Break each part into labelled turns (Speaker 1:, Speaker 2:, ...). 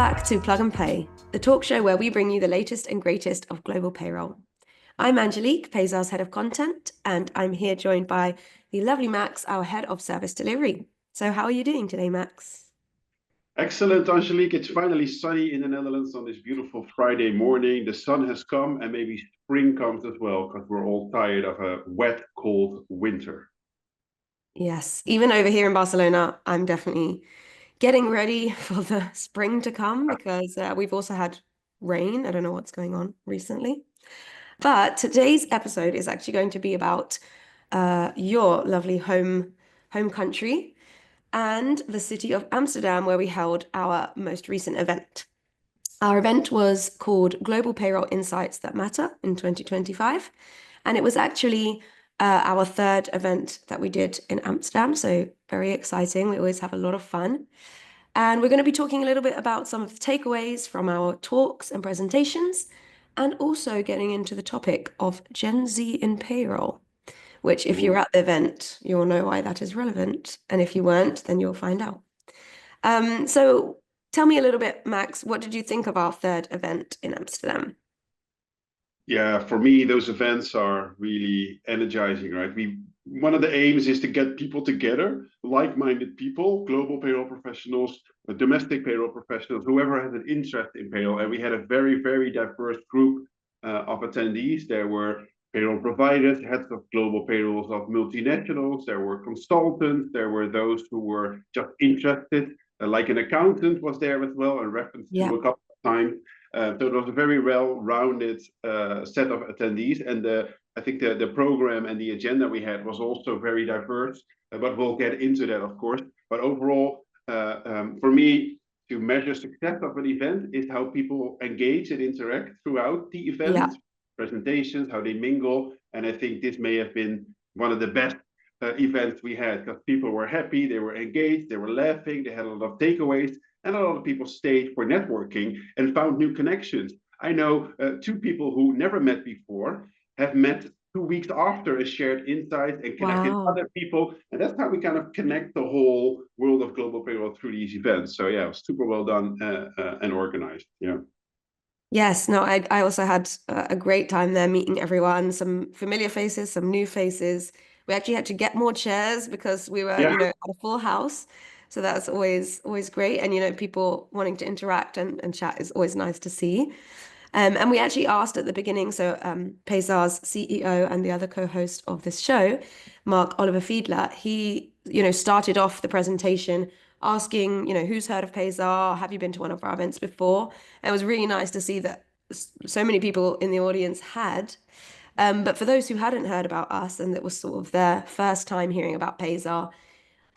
Speaker 1: back to Plug and Play, the talk show where we bring you the latest and greatest of global payroll. I'm Angelique, Payzaar's head of content, and I'm here joined by the lovely Max, our head of service delivery. So how are you doing today, Max?
Speaker 2: Excellent, Angelique. It's finally sunny in the Netherlands on this beautiful Friday morning. The sun has come and maybe spring comes as well, because we're all tired of a wet, cold winter.
Speaker 1: Yes, even over here in Barcelona, I'm definitely getting ready for the spring to come because we've also had rain. I don't know what's going on recently. But today's episode is actually going to be about your lovely home country and the city of Amsterdam, where we held our most recent event. Our event was called Global Payroll Insights That Matter in 2025, and it was actually our third event that we did in Amsterdam, so very exciting. We always have a lot of fun. And we're going to be talking a little bit about some of the takeaways from our talks and presentations, and also getting into the topic of Gen Z in payroll, which if you're
Speaker 2: Ooh.
Speaker 1: at the event, you'll know why that is relevant. And if you weren't, then you'll find out. So tell me a little bit, Max, what did you think of our third event in Amsterdam?
Speaker 2: Yeah, for me, those events are really energizing, right? One of the aims is to get people together, like-minded people, global payroll professionals, domestic payroll professionals, whoever has an interest in payroll. And we had a very, very diverse group of attendees. There were payroll providers, heads of global payrolls of multinationals. There were consultants. There were those who were just interested, like an accountant was there as well, and referenced
Speaker 1: Yeah.
Speaker 2: to a couple of times. So it was a very well-rounded set of attendees, and I think the program and the agenda we had was also very diverse. But we'll get into that, of course. But overall, for me, to measure success of an event is how people engage and interact throughout the
Speaker 1: Yeah.
Speaker 2: event, presentations, how they mingle, and I think this may have been one of the best events we had, because people were happy, they were engaged, they were laughing, they had a lot of takeaways, and a lot of people stayed for networking and found new connections. I know two people who never met before have met 2 weeks after a shared insight and connected
Speaker 1: Wow.
Speaker 2: other people. And that's how we kind of connect the whole world of global payroll through these events. So yeah, super well done and organized. Yeah.
Speaker 1: Yes, no, I also had a great time there meeting everyone, some familiar faces, some new faces. We actually had to get more chairs because we were,
Speaker 2: Yeah.
Speaker 1: at a full house. So that's always great. And, people wanting to interact and chat is always nice to see. And we actually asked at the beginning, so Payzaar's CEO and the other co-host of this show, Mark Oliver Fiedler, he, started off the presentation asking, who's heard of Payzaar? Have you been to one of our events before? And it was really nice to see that so many people in the audience had. But for those who hadn't heard about us and that was sort of their first time hearing about Payzaar,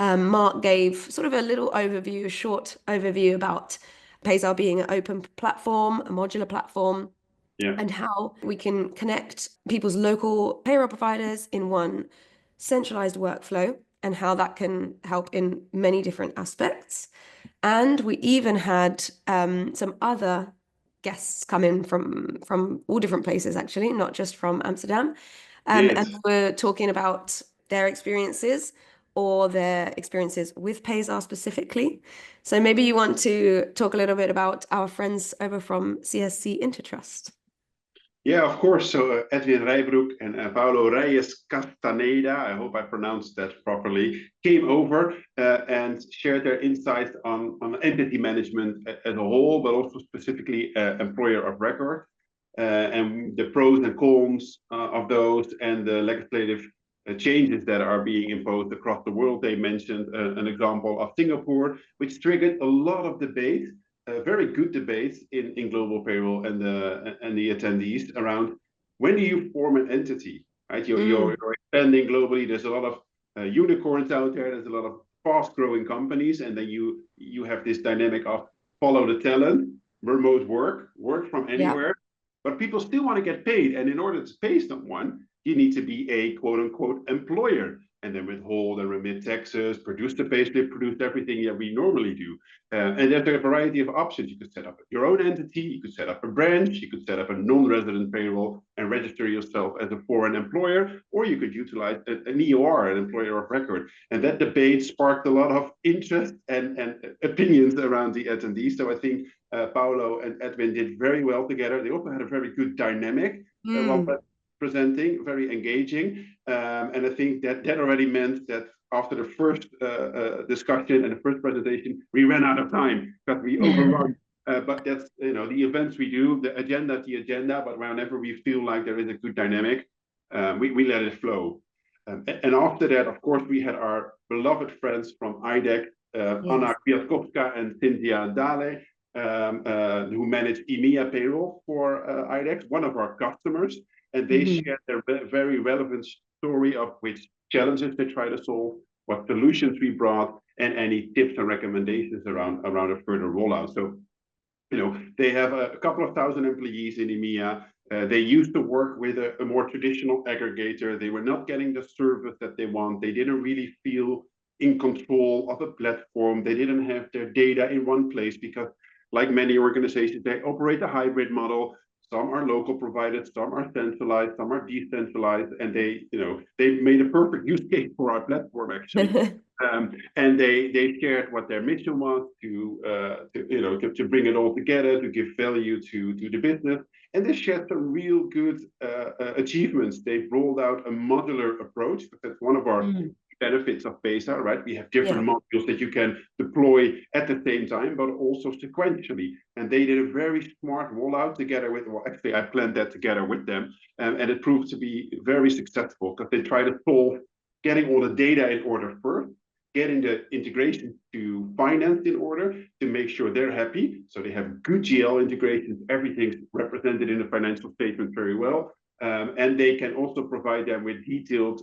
Speaker 1: Mark gave sort of a little overview, a short overview about Payzaar being an open platform, a modular platform,
Speaker 2: Yeah.
Speaker 1: and how we can connect people's local payroll providers in one centralized workflow and how that can help in many different aspects. And we even had some other guests come in from all different places, actually, not just from Amsterdam. And
Speaker 2: Yes.
Speaker 1: we're talking about their experiences or their experiences with Payzaar specifically. So maybe you want to talk a little bit about our friends over from CSC Intertrust.
Speaker 2: Yeah, of course. So Edwin Rijbroek and Paulo Reyes Castaneda, I hope I pronounced that properly, came over and shared their insights on entity management as a whole, but also specifically employer of record, and the pros and cons of those, and the legislative changes that are being imposed across the world. They mentioned an example of Singapore, which triggered a lot of debate, very good debates in global payroll and the attendees around when do you form an entity, right? You're expanding globally. There's a lot of unicorns out there. There's a lot of fast-growing companies, and then you have this dynamic of follow the talent, remote work from
Speaker 1: Yeah.
Speaker 2: anywhere, but people still want to get paid, and in order to pay someone, you need to be a quote-unquote employer, and then withhold and remit taxes, produce the payslip, produce everything that we normally do. And there's a variety of options. You could set up your own entity, you could set up a branch, you could set up a non-resident payroll and register yourself as a foreign employer, or you could utilize an EOR, an employer of record. And that debate sparked a lot of interest and opinions around the attendees. So I think Paolo and Edwin did very well together. They also had a very good dynamic while
Speaker 1: Mm.
Speaker 2: presenting, very engaging. And I think that already meant that after the first discussion and the first presentation, we ran out of time because we overrun. But that's, the events we do, the agenda, but whenever we feel like there is a good dynamic, we let it flow. And after that, of course, we had our beloved friends from IDEC, Anna
Speaker 1: Yes.
Speaker 2: Kwiatkowska and Cynthia Dale, who manage EMEA payroll for IDEX, one of our customers. And they
Speaker 1: Hmm.
Speaker 2: shared their very relevant story of which challenges they try to solve, what solutions we brought, and any tips and recommendations around a further rollout. So they have a couple of thousand employees in EMEA. They used to work with a more traditional aggregator. They were not getting the service that they want. They didn't really feel in control of a platform. They didn't have their data in one place because, like many organizations, they operate a hybrid model. Some are local provided, some are centralized, some are decentralized, and they made a perfect use case for our platform actually. And they shared what their mission was to bring it all together, to give value to the business, and they shared some real good achievements. They've rolled out a modular approach. That's one of our
Speaker 1: Mm.
Speaker 2: benefits of Payzaar, right? We have
Speaker 1: Yeah.
Speaker 2: different modules that you can deploy at the same time, but also sequentially. And they did a very smart rollout together with, well, actually, I planned that together with them, and it proved to be very successful because they try to solve getting all the data in order first, getting the integration to finance in order to make sure they're happy. So they have good GL integrations, everything's represented in the financial statement very well. And they can also provide them with detailed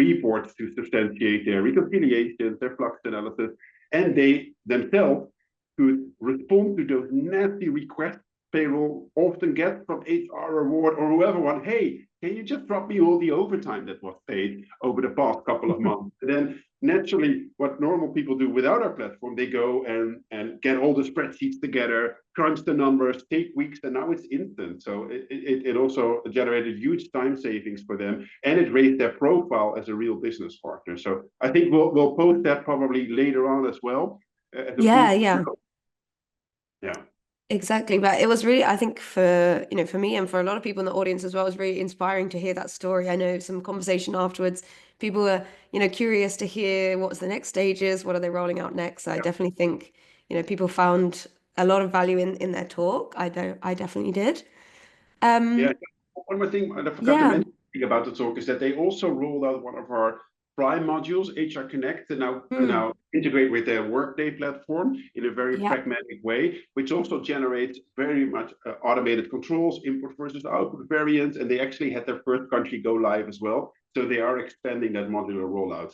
Speaker 2: reports to substantiate their reconciliations, their flux analysis, and they themselves could respond to those nasty requests payroll often gets from HR Reward or whoever one. Hey, can you just drop me all the overtime that was paid over the past couple of months? And then naturally, what normal people do without our platform, they go and get all the spreadsheets together, crunch the numbers, take weeks, and now it's instant. So it also generated huge time savings for them, and it raised their profile as a real business partner. So I think we'll post that probably later on as well as a full.
Speaker 1: Yeah, yeah.
Speaker 2: Yeah.
Speaker 1: Exactly. But it was really, I think for me and for a lot of people in the audience as well, it was really inspiring to hear that story. I know some conversation afterwards, people were, curious to hear what's the next stages, what are they rolling out next. So I definitely think, people found a lot of value in their talk. I definitely did.
Speaker 2: Yeah,
Speaker 1: Um,
Speaker 2: one more thing I forgot to
Speaker 1: yeah.
Speaker 2: mention about the talk is that they also rolled out one of our Prime modules, HR Connect, and
Speaker 1: Hmm.
Speaker 2: now integrate with their Workday platform in a very
Speaker 1: Yeah.
Speaker 2: pragmatic way, which also generates very much automated controls, input versus output variants, and they actually had their first country go live as well. So they are expanding that modular rollout.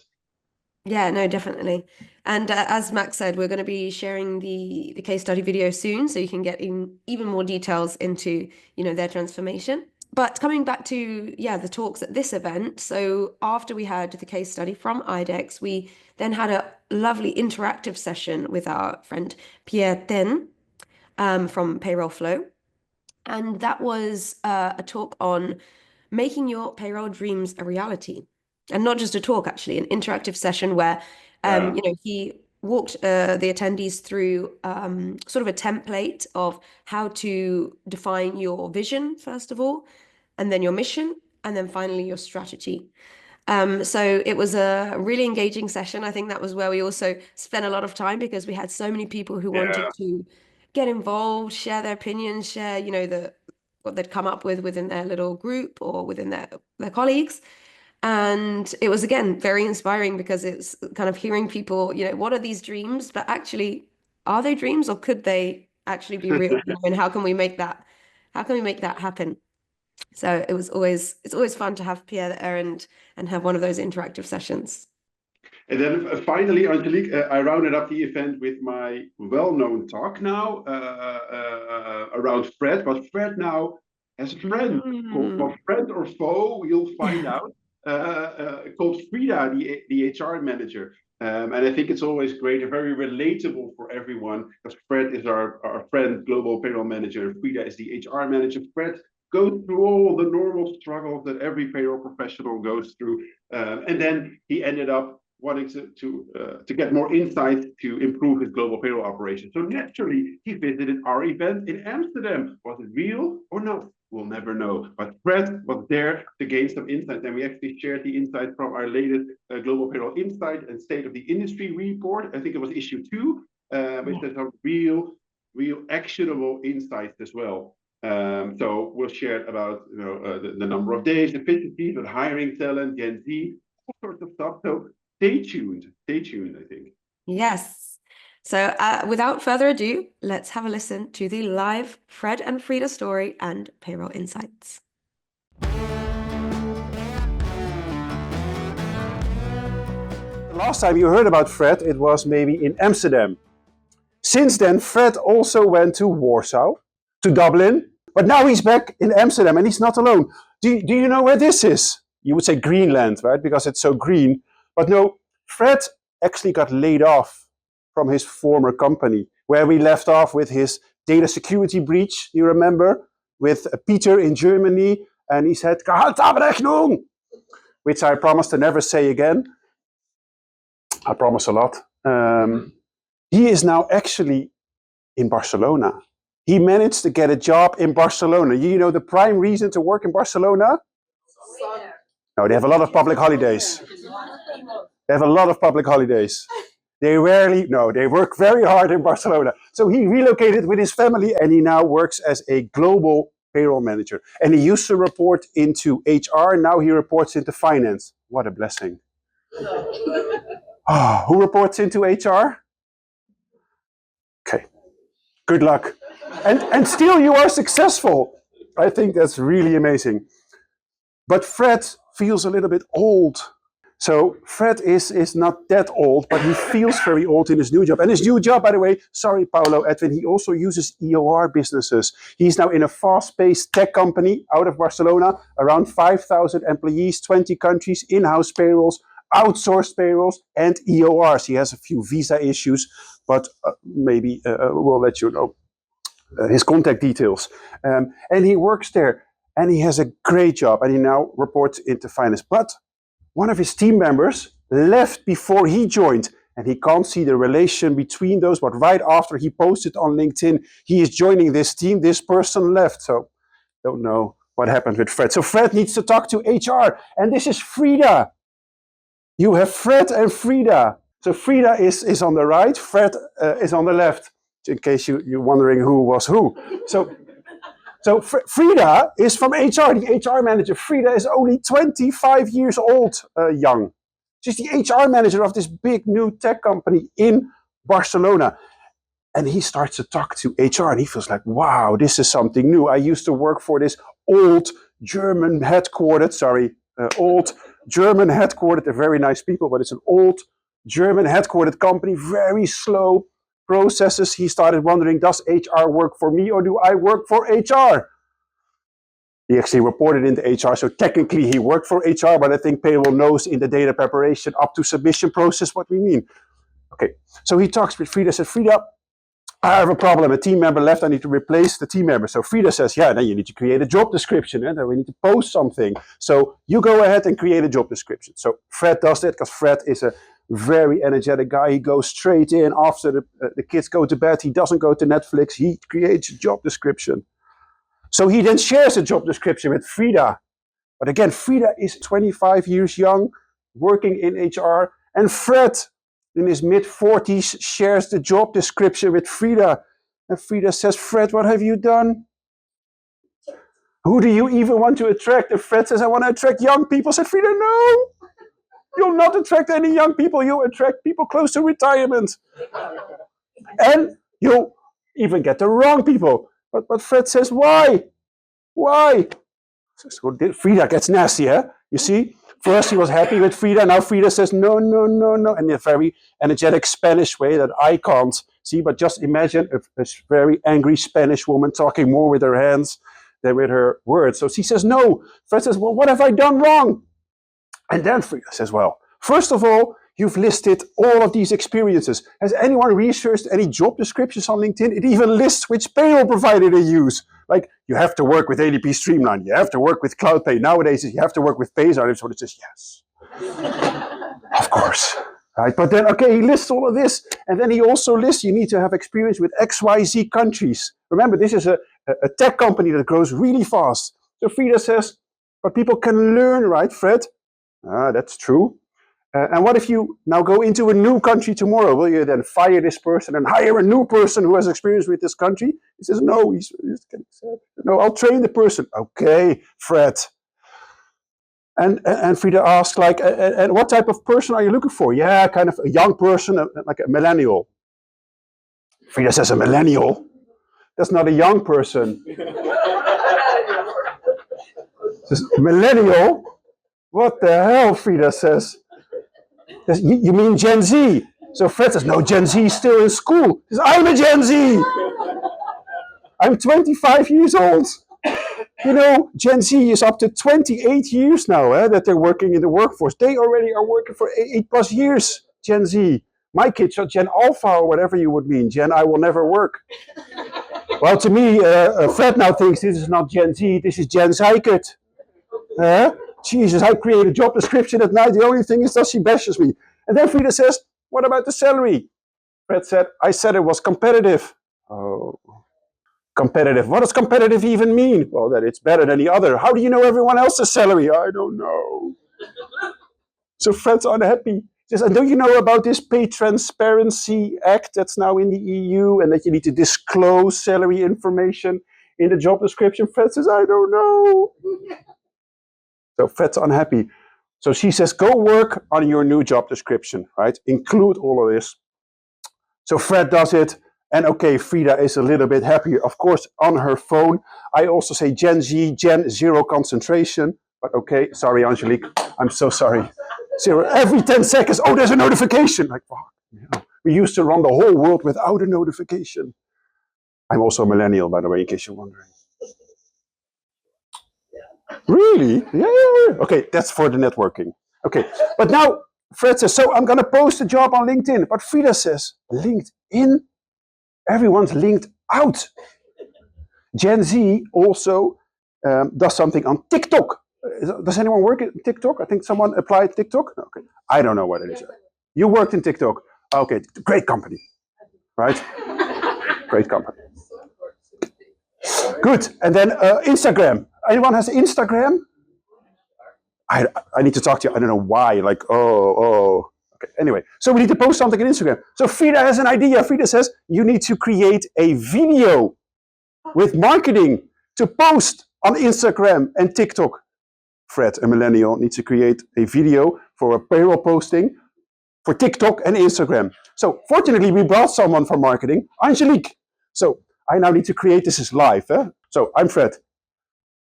Speaker 1: Yeah, no, definitely. And as Max said, we're going to be sharing the case study video soon, so you can get even more details into, their transformation. But coming back to, yeah, the talks at this event. So after we had the case study from IDEX, we then had a lovely interactive session with our friend Pierre Ten from Payroll Flow. And that was a talk on making your payroll dreams a reality. And not just a talk, actually, an interactive session where,
Speaker 2: Yeah,
Speaker 1: he walked the attendees through sort of a template of how to define your vision, first of all, and then your mission, and then finally your strategy. So it was a really engaging session. I think that was where we also spent a lot of time because we had so many people who
Speaker 2: yeah.
Speaker 1: wanted to get involved, share their opinions, share, what they'd come up with within their little group or within their colleagues. And it was again very inspiring because it's kind of hearing people, what are these dreams? But actually, are they dreams or could they actually be real? And how can we make that happen? So it's always fun to have Pierre there and have one of those interactive sessions.
Speaker 2: And then finally, Angelique, I rounded up the event with my well-known talk now around Fred. But Fred now has a friend called,
Speaker 1: Mm.
Speaker 2: well, friend or foe, you'll find out, called Frida, the HR manager. And I think it's always great and very relatable for everyone because Fred is our friend, global payroll manager, and Frida is the HR manager. Fred goes through all the normal struggles that every payroll professional goes through. And then he ended up wanting to get more insight to improve his global payroll operation. So naturally, he visited our event in Amsterdam. Was it real or not? We'll never know. But Fred was there to gain some insight, and we actually shared the insight from our latest Global Payroll Insight and State of the Industry report. I think it was issue 2, which has some real actionable insights as well. So we'll share about the number of days, efficiency, but hiring talent, Gen Z, all sorts of stuff. So stay tuned, I think.
Speaker 1: Yes. So without further ado, let's have a listen to the live Fred and Frida story and payroll insights.
Speaker 3: The last time you heard about Fred, it was maybe in Amsterdam. Since then, Fred also went to Warsaw, to Dublin, but now he's back in Amsterdam and he's not alone. Do you know where this is? You would say Greenland, right? Because it's so green. But no, Fred actually got laid off from his former company, where we left off with his data security breach, you remember? With Peter in Germany, and he said, Gehaltsabrechnung, which I promised to never say again. I promise a lot. He is now actually in Barcelona. He managed to get a job in Barcelona. You know the prime reason to work in Barcelona? No, they have a lot of public holidays. They have a lot of public holidays. They work very hard in Barcelona. So he relocated with his family and he now works as a global payroll manager. And he used to report into HR, now he reports into finance. What a blessing. Oh, who reports into HR? Okay, good luck. And still you are successful. I think that's really amazing. But Fred feels a little bit old. So Fred is not that old, but he feels very old in his new job. And his new job, by the way, sorry, Paulo, Edwin, he also uses EOR businesses. He's now in a fast-paced tech company out of Barcelona, around 5,000 employees, 20 countries, in-house payrolls, outsourced payrolls, and EORs. He has a few visa issues, but maybe we'll let you know his contact details. And he works there, and he has a great job, and he now reports into finance. But one of his team members left before he joined, and he can't see the relation between those, but right after he posted on LinkedIn, he is joining this team, this person left. So don't know what happened with Fred. So Fred needs to talk to HR, and this is Frida. You have Fred and Frida. So Frida is on the right, Fred is on the left, in case you're wondering who was who. So Frida is from HR, the HR manager. Frida is only 25 years old, young. She's the HR manager of this big new tech company in Barcelona. And he starts to talk to HR and he feels like, wow, this is something new. I used to work for this old German headquartered, they're very nice people, but it's an old German headquartered company, very slow processes. He started wondering, does HR work for me or do I work for HR? He actually reported into HR, so technically he worked for HR, but I think payroll knows in the data preparation up to submission process what we mean. Okay, so he talks with Frida, says, Frida, I have a problem. A team member left, I need to replace the team member. So Frida says, yeah, then you need to create a job description, and then we need to post something. So you go ahead and create a job description. So Fred does that because Fred is a very energetic guy. He goes straight in after the kids go to bed. He doesn't go to Netflix. He creates a job description. So he then shares a job description with Frida. But again, Frida is 25 years young, working in HR. And Fred, in his mid-40s, shares the job description with Frida. And Frida says, Fred, what have you done? Who do you even want to attract? And Fred says, I want to attract young people. Said Frida, no. You'll not attract any young people. You'll attract people close to retirement. And you'll even get the wrong people. But Fred says, why? Why? So Frida gets nasty, eh? You see? First he was happy with Frida. Now Frida says, no, no, no, no. In a very energetic Spanish way that I can't see. But just imagine a very angry Spanish woman talking more with her hands than with her words. So she says, no. Fred says, well, what have I done wrong? And then Frida says, well, first of all, you've listed all of these experiences. Has anyone researched any job descriptions on LinkedIn? It even lists which payroll provider they use. Like, you have to work with ADP Streamline. You have to work with CloudPay. Nowadays, you have to work with Payzaar. So it says, yes. Of course. Right? But then, okay, he lists all of this. And then he also lists you need to have experience with XYZ countries. Remember, this is a tech company that grows really fast. So Frida says, but people can learn, right, Fred? That's true. And what if you now go into a new country tomorrow? Will you then fire this person and hire a new person who has experience with this country? He says, no, no, I'll train the person. Okay, Fred. And Frida asks, like, and what type of person are you looking for? Yeah, kind of a young person, like a millennial. Frida says, a millennial? That's not a young person. Says, millennial? What the hell, Frida says. You mean Gen Z? So Fred says, no, Gen Z is still in school. He says, I'm a Gen Z. I'm 25 years old. You know, Gen Z is up to 28 years now that they're working in the workforce. They already are working for 8+ years, Gen Z. My kids are Gen Alpha or whatever you would mean. Gen I will never work. Well, to me, Fred now thinks this is not Gen Z, this is Gen Zykert. Jesus, I create a job description at night. The only thing is that she bashes me. And then Frida says, what about the salary? Fred said, I said it was competitive. Oh. Competitive. What does competitive even mean? Well, that it's better than the other. How do you know everyone else's salary? I don't know. So Fred's unhappy. He says, and do you know about this Pay Transparency Act that's now in the EU and that you need to disclose salary information in the job description? Fred says, I don't know. So Fred's unhappy. So she says, go work on your new job description, right? Include all of this. So Fred does it. And okay, Frida is a little bit happier. Of course, on her phone, I also say Gen Z, Gen Zero concentration. But okay, sorry, Angelique. I'm so sorry. Zero. Every 10 seconds, oh, there's a notification. Like, oh, yeah. We used to run the whole world without a notification. I'm also a millennial, by the way, in case you're wondering. Really? Yeah. Okay, that's for the networking. Okay, but now Fred says, so I'm going to post a job on LinkedIn. But Frida says, LinkedIn? Everyone's linked out. Gen Z also does something on TikTok. Does anyone work at TikTok? I think someone applied TikTok. Okay, I don't know what it is. You worked in TikTok. Okay, great company, right? Great company. Good. And then Instagram. Anyone has Instagram? I need to talk to you. I don't know why. Like, oh. Okay, anyway, so we need to post something on Instagram. So Frida has an idea. Frida says, you need to create a video with marketing to post on Instagram and TikTok. Fred, a millennial, needs to create a video for a payroll posting for TikTok and Instagram. So fortunately, we brought someone for marketing, Angelique. So I now need to create this as live. So I'm Fred.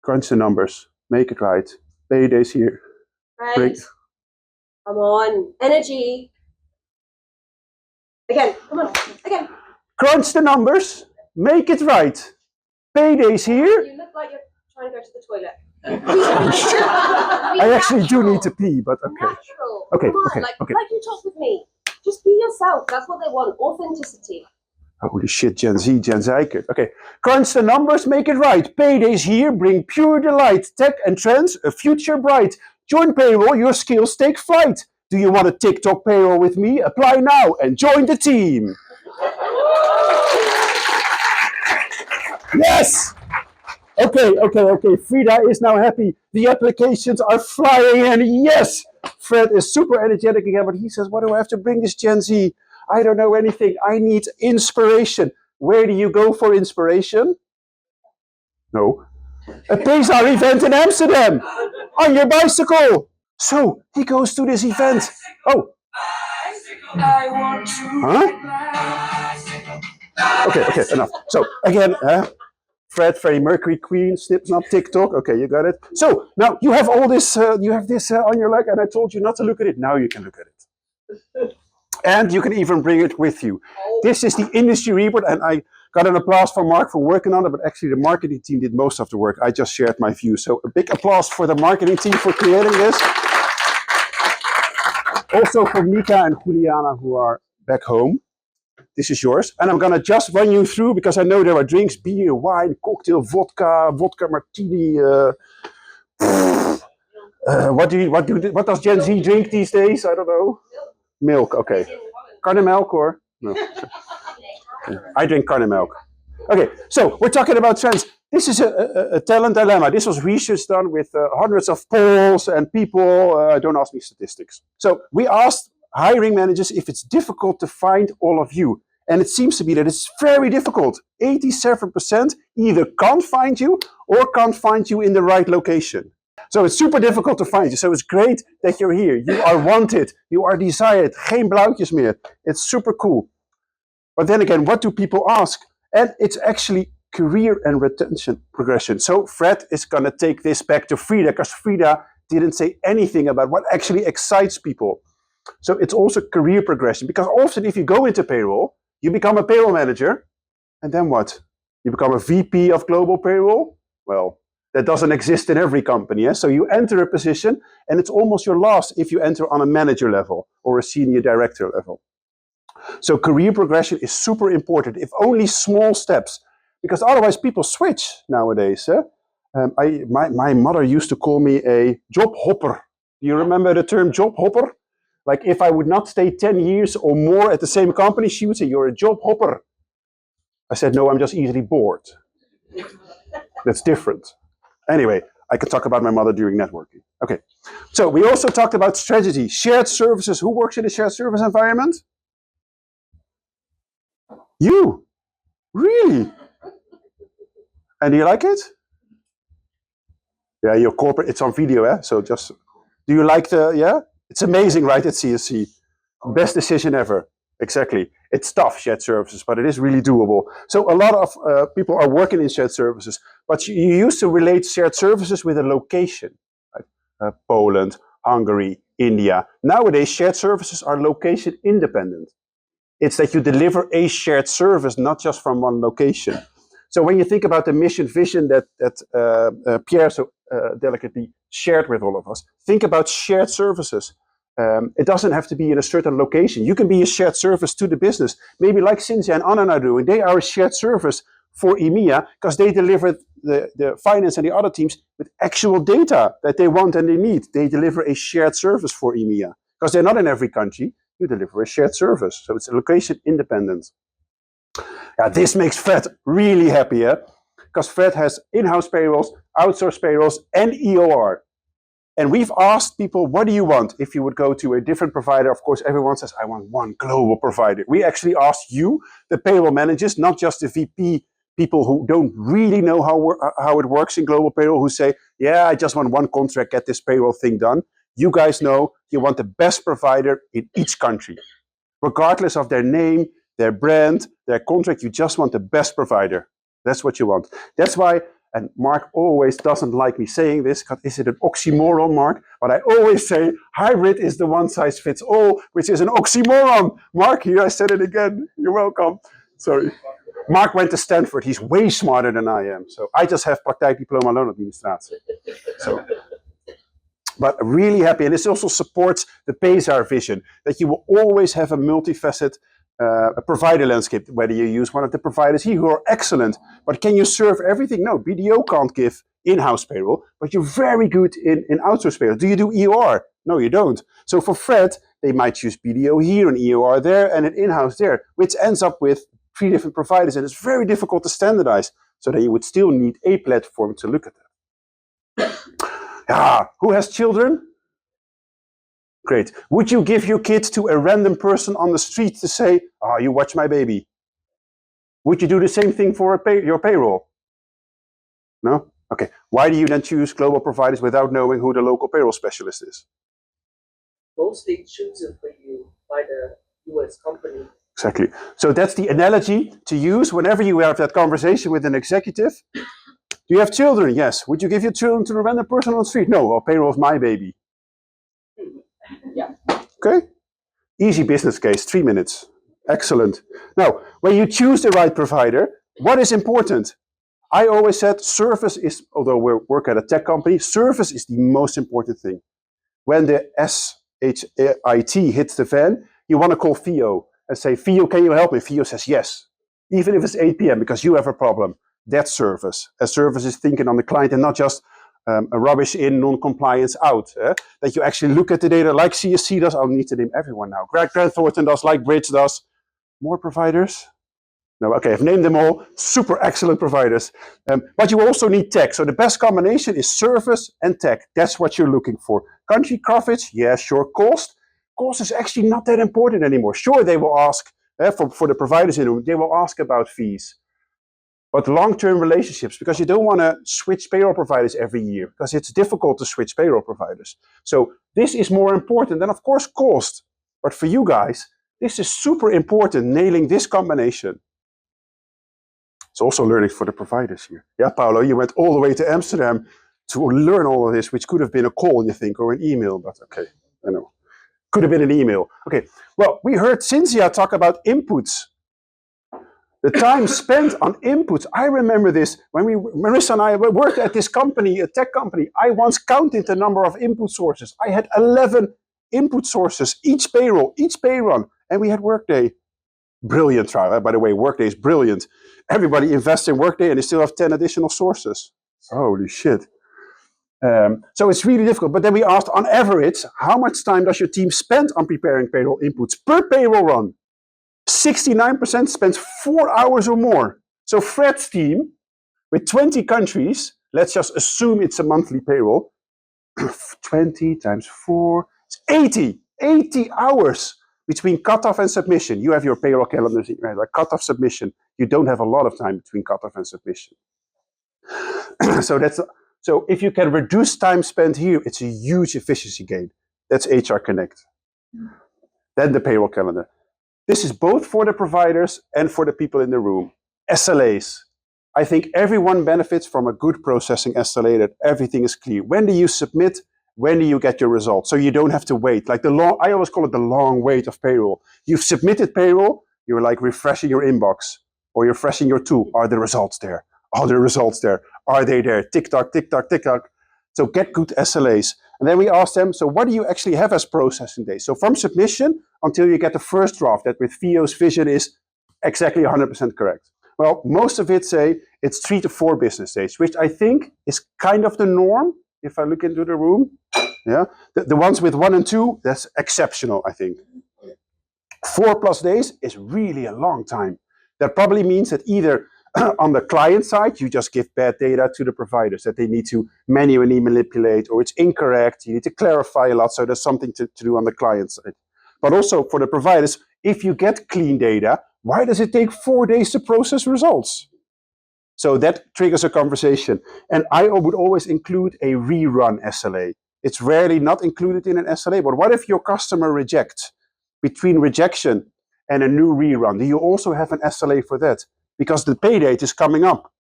Speaker 3: Crunch the numbers. Make it right. Paydays here.
Speaker 1: Right.
Speaker 3: Break.
Speaker 1: Come on, energy. Again, come on, again.
Speaker 3: Crunch the numbers, make it right. Paydays here.
Speaker 1: You look like you're trying to go to the toilet.
Speaker 3: I actually do need to pee, but okay.
Speaker 1: Natural.
Speaker 3: Okay,
Speaker 1: Come on,
Speaker 3: okay,
Speaker 1: like
Speaker 3: okay.
Speaker 1: you talk with me. Just be yourself. That's what they want. Authenticity.
Speaker 3: Holy shit, Gen Z, Gen Zykert. Okay. Crunch the numbers, make it right. Paydays here, bring pure delight. Tech and trends, a future bright. Join Payroll, your skills take flight. Do you want a TikTok payroll with me? Apply now and join the team. Yes! Okay. Frida is now happy. The applications are flying and yes! Fred is super energetic again, but he says, what do I have to bring this Gen Z? I don't know anything. I need inspiration. Where do you go for inspiration? No. A Payzaar event in Amsterdam on your bicycle. So he goes to this event. Oh. Huh? Okay, enough. So again, Fred, Freddie Mercury, Queen, Snip, Snap, TikTok. Okay, you got it. So now you have all this. You have this on your leg, and I told you not to look at it. Now you can look at it, and you can even bring it with you. This is the industry report, and I got an applause for Mark for working on it. But actually, the marketing team did most of the work. I just shared my view. So a big applause for the marketing team for creating this. Also for Mika and Juliana who are back home. This is yours. And I'm going to just run you through because I know there are drinks, beer, wine, cocktail, vodka martini. What does Gen Z drink these days? I don't know. Milk. Okay. Carnemelk or no? I drink carnemelk. Okay, so we're talking about trends. This is a talent dilemma. This was research done with hundreds of polls and people. Don't ask me statistics. So we asked hiring managers if it's difficult to find all of you. And it seems to be that it's very difficult. 87% either can't find you or can't find you in the right location. So it's super difficult to find you. So it's great that you're here. You are wanted. You are desired. Geen blauwtjes meer. It's super cool. But then again, what do people ask? And it's actually career and retention progression. So Fred is going to take this back to Frida, because Frida didn't say anything about what actually excites people. So it's also career progression, because often if you go into payroll, you become a payroll manager, and then what? You become a VP of global payroll? Well, that doesn't exist in every company. So you enter a position, and it's almost your last if you enter on a manager level or a senior director level. So career progression is super important, if only small steps, because otherwise people switch nowadays. My mother used to call me a job hopper. Do you remember the term job hopper? Like if I would not stay 10 years or more at the same company, she would say, you're a job hopper. I said, no, I'm just easily bored. That's different. Anyway, I could talk about my mother during networking. Okay, so we also talked about strategy, shared services. Who works in a shared service environment? You, really? And do you like it? Yeah, your corporate, it's on video, eh? So just, do you like yeah? It's amazing, right, at CSC. Best decision ever. Exactly. It's tough, shared services, but it is really doable. So a lot of people are working in shared services, but you used to relate shared services with a location, right? Poland, Hungary, India. Nowadays, shared services are location independent. It's that you deliver a shared service, not just from one location. So when you think about the mission vision that Pierre so delicately shared with all of us, think about shared services. It doesn't have to be in a certain location. You can be a shared service to the business. Maybe like Cynthia and Anna are doing. They are a shared service for EMEA because they deliver the finance and the other teams with actual data that they want and they need. They deliver a shared service for EMEA because they're not in every country. You deliver a shared service. So it's a location independent. Yeah, this makes Fred really happy, because Fred has in-house payrolls, outsourced payrolls, and EOR. And we've asked people, what do you want if you would go to a different provider? Of course, everyone says, I want one global provider. We actually asked you, the payroll managers, not just the VP people who don't really know how it works in global payroll, who say, yeah, I just want one contract, get this payroll thing done. You guys know you want the best provider in each country. Regardless of their name, their brand, their contract, you just want the best provider. That's what you want. That's why, and Mark always doesn't like me saying this, because is it an oxymoron, Mark? But I always say hybrid is the one size fits all, which is an oxymoron. Mark, here I said it again. You're welcome. Sorry. Mark went to Stanford. He's way smarter than I am. So I just have praktijkdiploma loonadministratie. So, but really happy. And this also supports the Payzaar vision, that you will always have a multifaceted provider landscape, whether you use one of the providers here who are excellent, but can you serve everything? No, BDO can't give in-house payroll, but you're very good in outsourced payroll. Do you do EOR? No, you don't. So for Fred, they might choose BDO here and EOR there and an in-house there, which ends up with 3 different providers, and it's very difficult to standardize. So then you would still need a platform to look at that. Who has children? Great. Would you give your kids to a random person on the street to say, you watch my baby? Would you do the same thing for your payroll? No? Okay. Why do you then choose global providers without knowing who the local payroll specialist is?
Speaker 4: Mostly chosen for you by the US company.
Speaker 3: Exactly. So that's the analogy to use whenever you have that conversation with an executive. Do you have children? Yes. Would you give your children to a random person on the street? No. Well, payroll is my baby.
Speaker 4: Yeah.
Speaker 3: Okay. Easy business case, 3 minutes. Excellent. Now, when you choose the right provider, what is important? I always said service is, although we work at a tech company, service is the most important thing. When the SHIT hits the fan, you want to call Theo and say, Theo, can you help me? Theo says yes. Even if it's 8 p.m. because you have a problem. That's service. A service is thinking on the client and not just, rubbish in, non-compliance out. That you actually look at the data like CSC does. I'll need to name everyone now. Grant Thornton does, like Bridge does. More providers? No, okay, I've named them all. Super excellent providers. But you also need tech. So the best combination is service and tech. That's what you're looking for. Country profits, yeah, sure. Cost is actually not that important anymore. Sure, they will ask, for the providers in them, they will ask about fees. But long-term relationships, because you don't want to switch payroll providers every year, because it's difficult to switch payroll providers. So this is more important than, of course, cost. But for you guys, this is super important, nailing this combination. It's also learning for the providers here. Yeah, Paolo, you went all the way to Amsterdam to learn all of this, which could have been a call, you think, or an email, but okay, I know. Could have been an email. Okay, well, we heard Cynthia talk about inputs. The time spent on inputs. I remember this when Marissa and I worked at this company, a tech company. I once counted the number of input sources. I had 11 input sources, each payroll, each pay run, and we had Workday. Brilliant, by the way, Workday is brilliant. Everybody invests in Workday and they still have 10 additional sources. Holy shit. So it's really difficult. But then we asked, on average, how much time does your team spend on preparing payroll inputs per payroll run? 69% spends 4 hours or more. So Fred's team, with 20 countries, let's just assume it's a monthly payroll, 20 times 4, it's 80 hours. Between cutoff and submission, you have your payroll calendars, right? Like cutoff submission, you don't have a lot of time between cutoff and submission. So if you can reduce time spent here, it's a huge efficiency gain. That's HR Connect. Then the payroll calendar. This is both for the providers and for the people in the room. SLAs. I think everyone benefits from a good processing SLA, that everything is clear. When do you submit? When do you get your results? So you don't have to wait. Like I always call it the long wait of payroll. You've submitted payroll, you're like refreshing your inbox or you're refreshing your tool. Are the results there? Are the results there? Are they there? Tick tock, tick tock, tick tock. So get good SLAs. And then we ask them, so what do you actually have as processing days? So from submission until you get the first draft, that with Theo's vision is exactly 100% correct. Well, most of it say it's 3 to 4 business days, which I think is kind of the norm. If I look into the room, yeah, the ones with 1 and 2, that's exceptional, I think. 4+ days is really a long time. That probably means that either on the client side, you just give bad data to the providers that they need to manually manipulate, or it's incorrect, you need to clarify a lot, so there's something to do on the client side. But also for the providers, if you get clean data, why does it take 4 days to process results? So that triggers a conversation. And I would always include a rerun SLA. It's rarely not included in an SLA, but what if your customer rejects? Between rejection and a new rerun, do you also have an SLA for that? Because the pay date is coming up.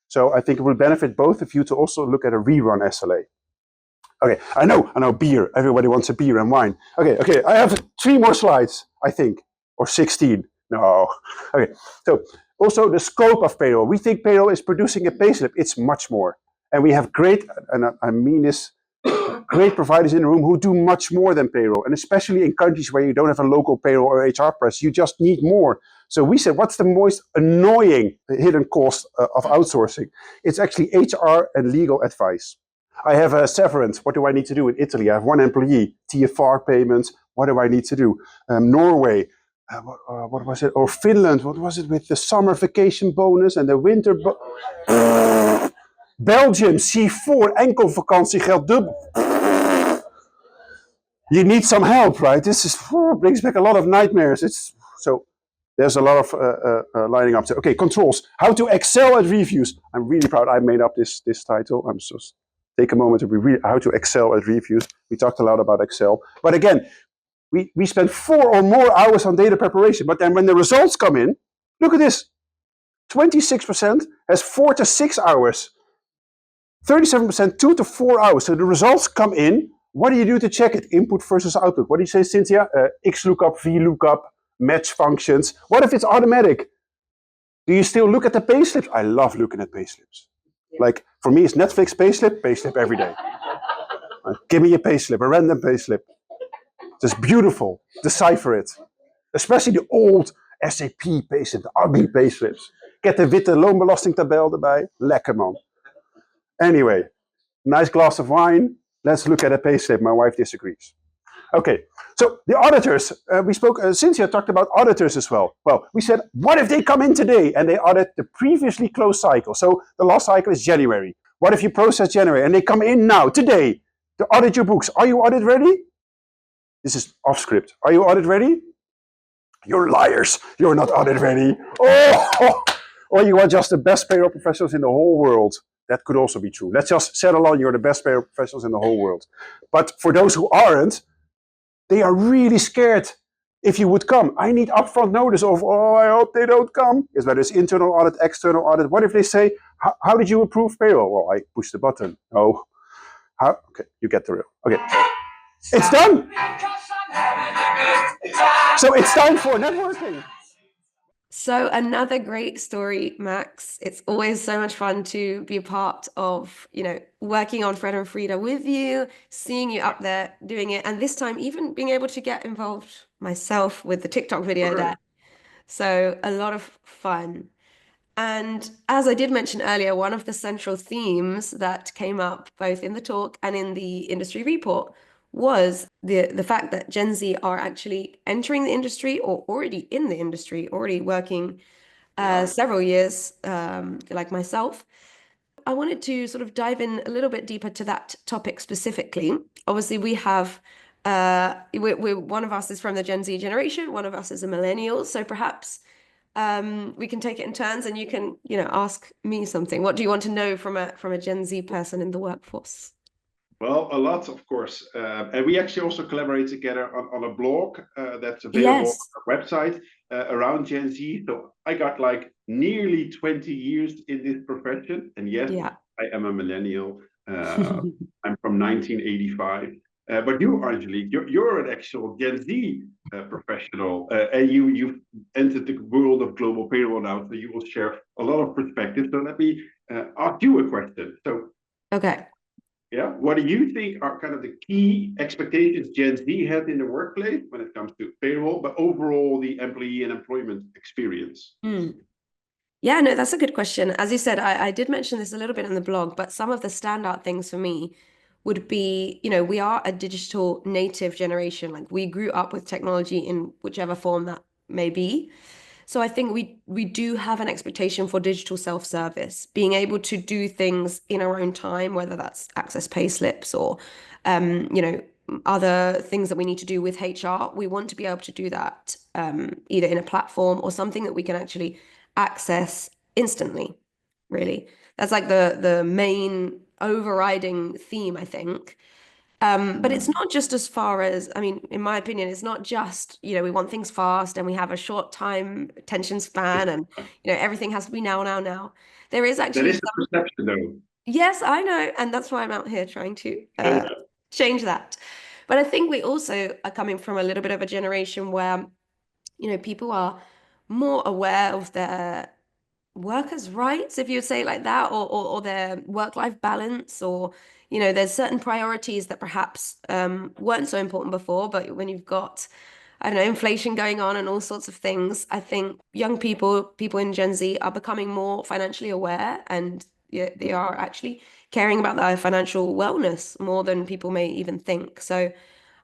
Speaker 3: So I think it will benefit both of you to also look at a rerun SLA. Okay, I know, beer. Everybody wants a beer and wine. Okay, I have 3 more slides, I think, or 16. No. Okay, so also the scope of payroll. We think payroll is producing a payslip. It's much more. And we have great, and I mean this, great providers in the room who do much more than payroll. And especially in countries where you don't have a local payroll or HR press, you just need more. So we said, what's the most annoying hidden cost of outsourcing? It's actually HR and legal advice. I have a severance. What do I need to do in Italy? I have 1 employee. TFR payments. What do I need to do? Norway. What was it? Or Finland. What was it with the summer vacation bonus and the winter? Belgium. C4. Enkelvakantiegeld dubbel. You need some help, right? This brings back a lot of nightmares. So there's a lot of lining up. Okay, controls. How to excel at reviews. I'm really proud I made up this title. I'm just take a moment to read how to excel at reviews. We talked a lot about Excel. But again, we spend 4 or more hours on data preparation. But then when the results come in, look at this. 26% has 4 to 6 hours. 37% 2 to 4 hours. So the results come in. What do you do to check it? Input versus output. What do you say, Cynthia? XLOOKUP, VLOOKUP, match functions. What if it's automatic? Do you still look at the payslips? I love looking at payslips. Yeah. Like, for me, it's Netflix payslip every day. Give me a payslip, a random payslip. Just beautiful. Decipher it. Especially the old SAP payslip, the ugly payslips. Get de witte loonbelastingtabel erbij. Lekker, man. Anyway, nice glass of wine. Let's look at a pay slip. My wife disagrees. Okay, so the auditors, we spoke, Cynthia talked about auditors as well. Well, we said, what if they come in today and they audit the previously closed cycle? So the last cycle is January. What if you process January and they come in now, today, to audit your books? Are you audit ready? This is off script. Are you audit ready? You're liars. You're not audit ready. Oh, or you are just the best payroll professionals in the whole world. That could also be true. Let's just settle on you're the best payroll professionals in the whole world. But for those who aren't, they are really scared if you would come. I need upfront notice of, oh, I hope they don't come. Is whether it's internal audit, external audit. What if they say, how did you approve payroll? Well, I pushed the button. Oh, how? Okay, you get the real. Okay, it's done. So it's time for networking.
Speaker 1: So another great story, Max. It's always so much fun to be a part of, working on Fred and Frida with you, seeing you up there doing it, and this time even being able to get involved myself with the TikTok video there. So a lot of fun. And as I did mention earlier, one of the central themes that came up both in the talk and in the industry report was the fact that Gen Z are actually entering the industry or already in the industry, already working several years, like myself. I wanted to sort of dive in a little bit deeper to that topic specifically. Obviously, we have one of us is from the Gen Z generation, one of us is a millennial. So perhaps we can take it in turns, and you can, ask me something. What do you want to know from a Gen Z person in the workforce?
Speaker 2: Well, a lot, of course. And we actually also collaborate together on a blog that's available
Speaker 1: Yes.
Speaker 2: on our website around Gen Z. So I got like nearly 20 years in this profession. And yes,
Speaker 1: Yeah.
Speaker 2: I am a millennial. I'm from 1985. But you, Angelique, you're an actual Gen Z professional. And you've entered the world of global payroll now. So you will share a lot of perspectives. So let me ask you a question. So,
Speaker 1: Okay.
Speaker 2: yeah, what do you think are kind of the key expectations Gen Z has in the workplace when it comes to payroll, but overall the employee and employment experience?
Speaker 1: Yeah, no, that's a good question. As you said, I did mention this a little bit in the blog, but some of the standout things for me would be, we are a digital native generation. Like we grew up with technology in whichever form that may be. So I think we do have an expectation for digital self-service, being able to do things in our own time, whether that's access pay slips or, other things that we need to do with HR. We want to be able to do that either in a platform or something that we can actually access instantly, really. That's like the main overriding theme, I think. But it's not just as far as, I mean, in my opinion, it's not just, we want things fast and we have a short time attention span and, everything has to be now, now, now. There is
Speaker 2: That
Speaker 1: actually
Speaker 2: is the perception, though.
Speaker 1: Yes, I know. And that's why I'm out here trying to change that. But I think we also are coming from a little bit of a generation where, people are more aware of their workers' rights, if you would say it like that, or their work-life balance, or there's certain priorities that perhaps weren't so important before, but when you've got, I don't know, inflation going on and all sorts of things, I think young people in Gen Z are becoming more financially aware, and they are actually caring about their financial wellness more than people may even think. So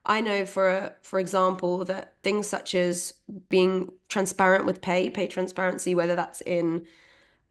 Speaker 1: I know for example, that things such as being transparent with pay transparency, whether that's in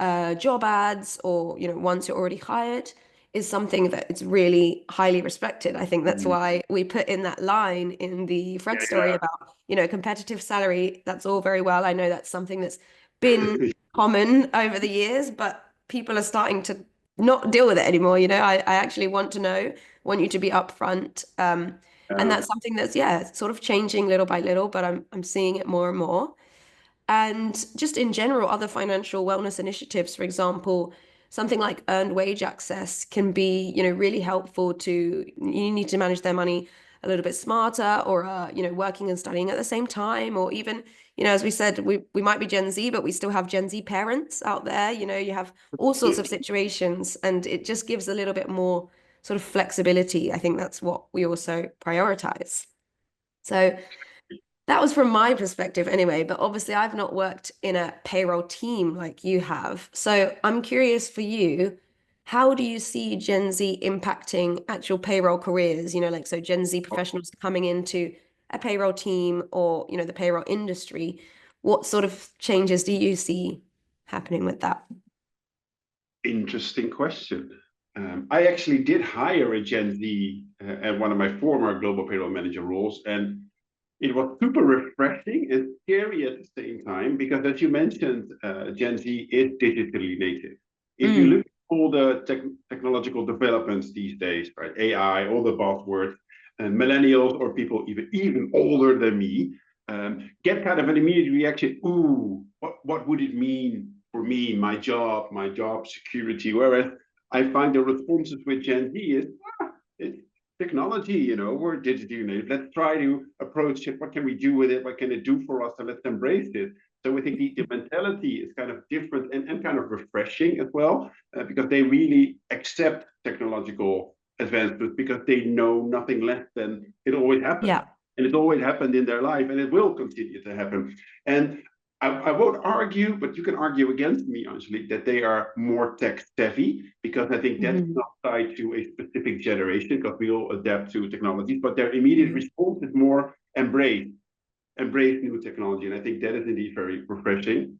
Speaker 1: job ads or once you're already hired, is something that it's really highly respected. I think that's why we put in that line in the Fred story about competitive salary. That's all very well. I know that's something that's been common over the years, but people are starting to not deal with it anymore. I actually want you to be upfront. And that's something that's sort of changing little by little, but I'm seeing it more and more. And just in general, other financial wellness initiatives, for example, something like earned wage access can be, really helpful to, you need to manage their money a little bit smarter, or, working and studying at the same time, or even, as we said, we might be Gen Z, but we still have Gen Z parents out there. You have all sorts of situations, and it just gives a little bit more sort of flexibility. I think that's what we also prioritize. So that was from my perspective anyway, but obviously I've not worked in a payroll team like you have. So I'm curious for you, how do you see Gen Z impacting actual payroll careers? Like, so Gen Z professionals coming into a payroll team or, the payroll industry, what sort of changes do you see happening with that?
Speaker 2: Interesting question. I actually did hire a Gen Z at one of my former global payroll manager roles, and it was super refreshing and scary at the same time because, as you mentioned, Gen Z is digitally native. If you
Speaker 1: Mm,
Speaker 2: look at all the technological developments these days, right, AI, all the buzzwords, and millennials or people even older than me get kind of an immediate reaction. Ooh, what would it mean for me, my job security? Whereas I find the responses with Gen Z is, it's technology, we're digitally native. Let's try to approach it. What can we do with it? What can it do for us? And let's embrace it. So I think the mentality is kind of different and kind of refreshing as well, because they really accept technological advancements because they know nothing less than it always happened.
Speaker 1: yeah.
Speaker 2: And it always happened in their life, and it will continue to happen. And I won't argue, but you can argue against me, Angelique, that they are more tech savvy because I think that's
Speaker 1: Mm,
Speaker 2: not tied to a specific generation because we all adapt to technologies, but their immediate
Speaker 1: mm,
Speaker 2: response is more embrace new technology. And I think that is indeed very refreshing.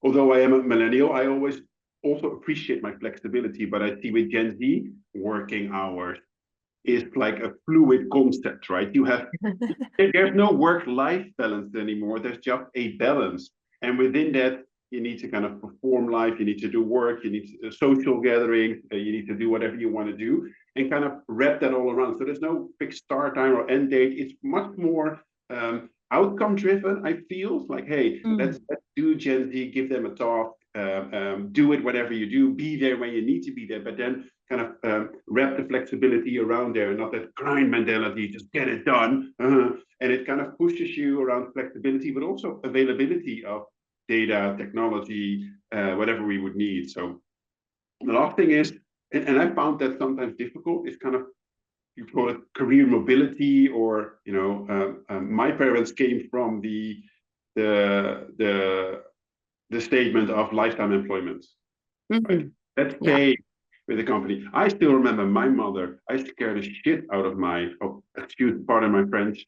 Speaker 2: Although I am a millennial, I always also appreciate my flexibility, but I see with Gen Z, working hours is like a fluid concept, right? There's no work-life balance anymore. There's just a balance. And within that, you need to kind of perform life, you need to do work, you need to, social gatherings, you need to do whatever you want to do and kind of wrap that all around. So there's no fixed start time or end date. It's much more outcome driven, I feel. Like, hey,
Speaker 1: mm.
Speaker 2: let's do Gen Z, give them a task, do it whatever you do, be there when you need to be there, but then kind of wrap the flexibility around there, not that grind mentality, just get it done. And it kind of pushes you around flexibility, but also availability of data, technology, whatever we would need. So the last thing is, and I found that sometimes difficult, is kind of, you call it career mobility, or my parents came from the the the statement of lifetime employment, right?
Speaker 1: Mhm.
Speaker 2: Let's
Speaker 1: Yeah.
Speaker 2: stay with the company. I still remember my mother. I scared the shit out of excuse pardon my French.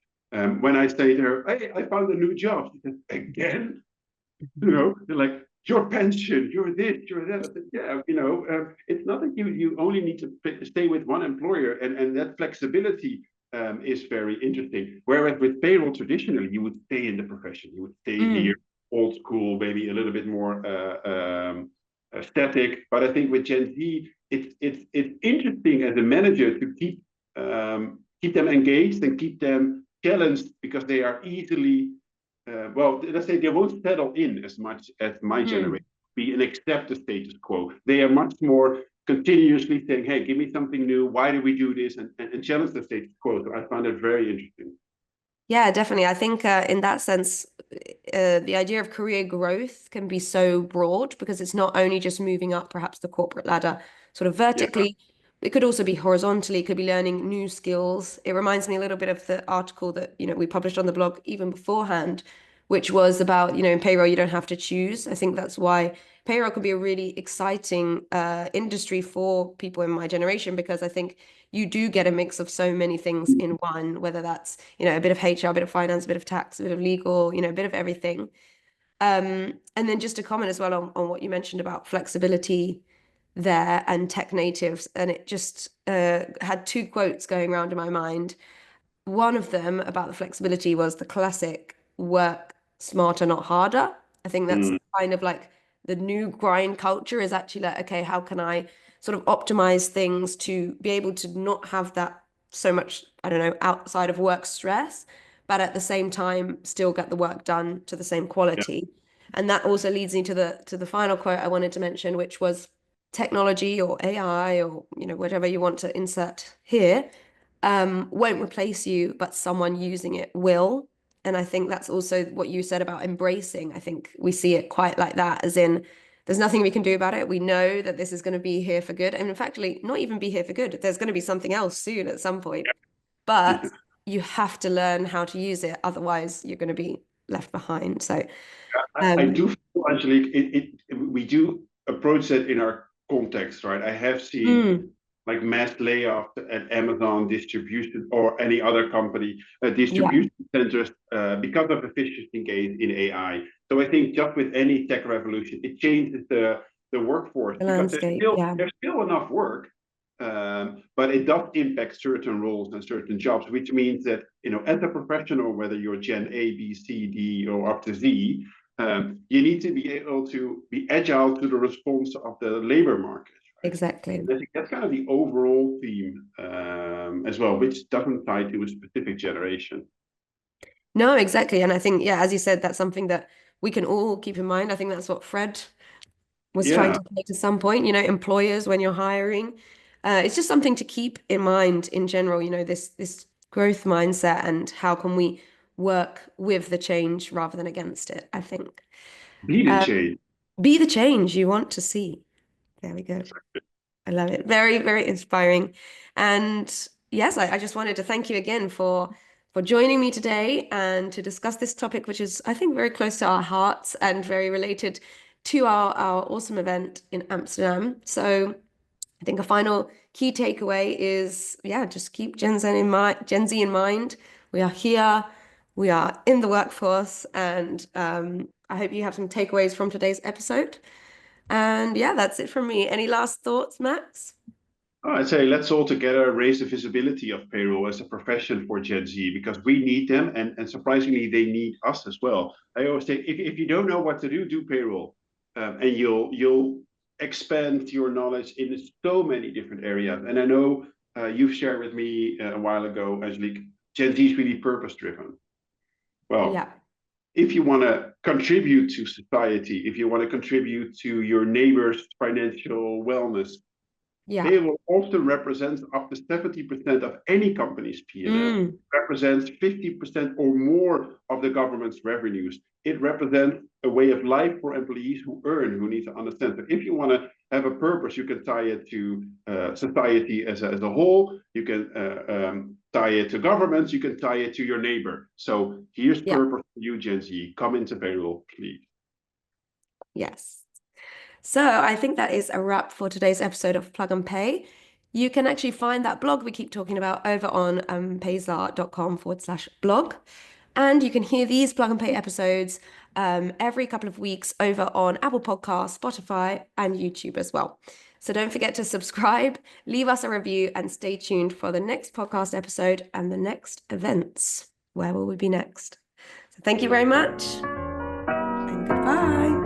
Speaker 2: When I say to her, "Hey, I found a new job," she said, "Again?" They're like, "Your pension, you're this, you're that." I said, "Yeah, it's not that you only need to stay with one employer, and that flexibility is very interesting. Whereas with payroll, traditionally, you would stay in the profession, you would stay here,
Speaker 1: Mm,
Speaker 2: old school, maybe a little bit more static. But I think with Gen Z, it's interesting as a manager to keep them engaged and keep them challenged because they are easily well, let's say they won't settle in as much as my
Speaker 1: mm.
Speaker 2: generation be and accept the status quo. They are much more continuously saying, "Hey, give me something new. Why do we do this?" And challenge the status quo. So I find it very interesting.
Speaker 1: Yeah, definitely. I think in that sense, the idea of career growth can be so broad because it's not only just moving up perhaps the corporate ladder sort of
Speaker 2: Yeah.
Speaker 1: vertically, it could also be horizontally, it could be learning new skills. It reminds me a little bit of the article that, we published on the blog even beforehand, which was about, in payroll, you don't have to choose. I think that's why payroll could be a really exciting industry for people in my generation because I think you do get a mix of so many things in one, whether that's, a bit of HR, a bit of finance, a bit of tax, a bit of legal, a bit of everything. And then just to comment as well on what you mentioned about flexibility there and tech natives, and it just had two quotes going around in my mind. One of them about the flexibility was the classic work smarter, not harder. I think that's
Speaker 2: Mm,
Speaker 1: kind of like the new grind culture is actually like, okay, how can I sort of optimize things to be able to not have that so much, I don't know, outside of work stress, but at the same time still get the work done to the same
Speaker 2: yeah.
Speaker 1: quality. And that also leads me to the final quote I wanted to mention, which was technology or AI or whatever you want to insert here won't replace you, but someone using it will. And I think that's also what you said about embracing. I think we see it quite like that, as in, there's nothing we can do about it. We know that this is going to be here for good. And in fact, not even be here for good. There's going to be something else soon at some point. But you have to learn how to use it. Otherwise, you're going to be left behind. So,
Speaker 2: I
Speaker 1: um,
Speaker 2: do feel, Angelique, we do approach that in our context, right? I have seen
Speaker 1: Mm,
Speaker 2: like mass layoffs at Amazon distribution or any other company,
Speaker 1: yeah,
Speaker 2: distribution centers because of efficiency gains in AI. So I think just with any tech revolution, it changes the workforce
Speaker 1: the
Speaker 2: because
Speaker 1: landscape. Yeah,
Speaker 2: there's still enough work, but it does impact certain roles and certain jobs, which means that as a professional, whether you're Gen A, B, C, D, or up to Z, you need to be able to be agile to the response of the labor market. Right?
Speaker 1: exactly.
Speaker 2: I think that's kind of the overall theme as well, which doesn't tie to a specific generation.
Speaker 1: No, exactly. And I think, yeah, as you said, that's something that we can all keep in mind. I think that's what Fred was trying
Speaker 2: Yeah,
Speaker 1: to say to some point, employers when you're hiring. It's just something to keep in mind in general, this growth mindset and how can we work with the change rather than against it, I think.
Speaker 2: be the
Speaker 1: Um,
Speaker 2: change.
Speaker 1: be the change you want to see. There we go. I love it. Very, very inspiring. And yes, I just wanted to thank you again for joining me today and to discuss this topic, which is, I think, very close to our hearts and very related to our awesome event in Amsterdam. So I think a final key takeaway is, yeah, just keep Gen Z in mind. We are here, we are in the workforce, and I hope you have some takeaways from today's episode. And yeah, that's it from me. Any last thoughts, Max?
Speaker 2: I'd say let's all together raise the visibility of payroll as a profession for Gen Z because we need them, and surprisingly, they need us as well. I always say if you don't know what to do, do payroll, and you'll expand your knowledge in so many different areas. And I know you've shared with me a while ago, Angelique, Gen Z is really purpose driven. Well,
Speaker 1: Yeah,
Speaker 2: if you want to contribute to society, if you want to contribute to your neighbor's financial wellness,
Speaker 1: yeah.
Speaker 2: payroll often represents up to 70% of any company's P&L,
Speaker 1: Mm,
Speaker 2: represents 50% or more of the government's revenues. It represents a way of life for employees who need to understand. So if you want to have a purpose, you can tie it to society as a whole. You can tie it to governments. You can tie it to your neighbor. So here's
Speaker 1: yeah,
Speaker 2: purpose for you, Gen Z. Come into payroll, please.
Speaker 1: yes. So I think that is a wrap for today's episode of Plug and Pay. You can actually find that blog we keep talking about over on payzaar.com/blog. And you can hear these Plug and Pay episodes every couple of weeks over on Apple Podcasts, Spotify, and YouTube as well. So don't forget to subscribe, leave us a review, and stay tuned for the next podcast episode and the next events. Where will we be next? So thank you very much, and goodbye.